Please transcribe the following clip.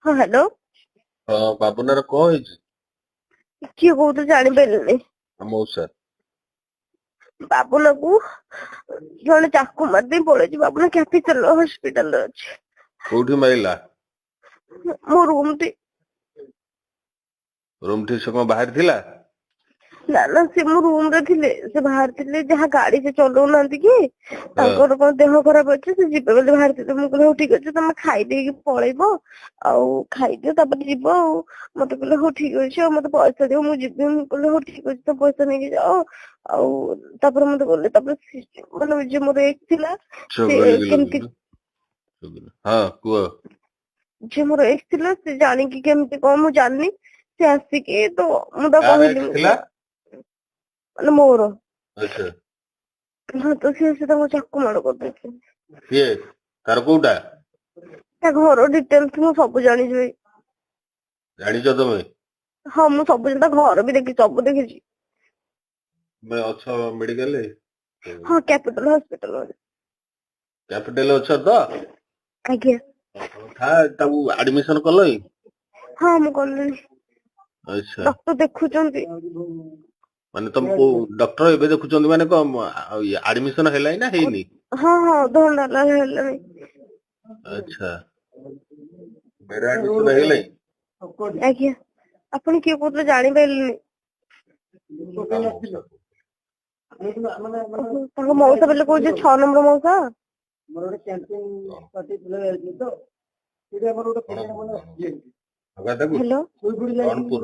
ହଁ ହ୍ୟାଲୋ। ହଁ ବାବୁନାର କଣ ହେଇଛି? କିଏ କହୁଛ ଜାଣିପାରିଲିନି। ମଉସା ବାବୁଲାକୁ ଜଣେ ଚାକୁ ମାରିଦେଇ ପଳେଇଛି। ବାବୁଲା କ୍ୟାପିଟାଲ ହସ୍ପିଟାଲରେ ଅଛି। କୋଉଠି ମାଇଲା? ମୋ ରୁମ ଟି। ରୁମ୍ ଠି ସେ କଣ ବାହାରି ଥିଲା? ନା ନା ସେ ମୋ ରୁମ ରେ ଥିଲେ। ସେ ବାହାରିଥିଲେ ଯାହା ଗାଡି ସେ ଚଲଉନାହାନ୍ତି କି ହଁ ତାଙ୍କର କଣ ଦେହ ଖରାପ ଅଛି ସେ ଯିବେ ବୋଲି ବାହାରିଥିଲେ। ମୁଁ କହିଲି ହଉ ଠିକ ଅଛି ତମେ ଖାଇଦେଇକି ପଳେଇବ ଆଉ ଖାଇଦିଅ ତାପରେ ଯିବ ଆଉ। ମତେ କହିଲେ ହଉ ଠିକ ଅଛି ଆଉ ମତେ ପଇସା ଦିଅ ମୁଁ ଯିବି। ମୁଁ କହିଲି ହଉ ଠିକ ଅଛି ତ ପଇସା ନେଇକି ଯାଅ ଆଉ ତାପରେ ମତେ ଗଲେ ତାପରେ ମାନେ ଯେ ମୋର ଏକ୍ସ ଥିଲା ସେ କେମିତି ହଁ କୁହ। ଯେ ମୋର ଏକ୍ସ ଥିଲା ସେ ଜାଣିକି କେମିତି କଣ ମୁଁ ଜାଣିନି ସେ ଆସିକି ତ ମୁଁ ତ କାର କହିଲି ଏକ୍ସ ଥିଲା? ମାନେ ମୋର ଆଚ୍ଛା ହଁ ତ ସେ ତାଙ୍କୁ ଚାକୁ ମାଡ଼ କରିଦେଇଛନ୍ତି। କିଏ? ତାର କୋଉଟା? ତା ଘର ଡିଟେଲସ ମୁଁ ସବୁ ଜାଣିଛି ଭାଇ। ଜାଣିଛ ତମେ? ହଁ ମୁଁ ସବୁ ତା ଘର ବି ଦେଖିଛି ସବୁ ଦେଖିଛି। ତମେ ଅଛ ମେଡିକାଲରେ? ହଁ କ୍ୟାପିଟାଲ ହସ୍ପିଟାଲ। କ୍ୟାପିଟାଲ ଅଛ ତ? ଆଜ୍ଞା ତାକୁ ଆଡମିସନ କଲଇଁ? ହଁ ମୁଁ କଲିଣି। ଆଚ୍ଛା ଡକ୍ଟର ଦେଖୁଛନ୍ତି। ମାନେ ତମକୁ ଡକ୍ଟର ଏବେ ଦେଖୁଛନ୍ତି ମାନେ କଣ ଆଡମିସନ ହେଲାଣି ନା ହେଇନି? ହଁ ହଁ ଅଧଘଣ୍ଟା ହେଲା ହେଲାଣି। ଆଚ୍ଛା ବେଡ୍ ଆଡମିସନ ହେଇଗଲାଣି? ଆଜ୍ଞା ଆପଣ କିଏ କହୁଥିଲେ ଜାଣିପାରିଲିନି। ତା ମଉସା ତାଙ୍କ ମଉସା ବୋଲେ କହୁଛି 6 ନମ୍ବର ମଉସା। ରଣପୁର ରଣପୁର। ହ୍ୟାଲୋ ରଣପୁର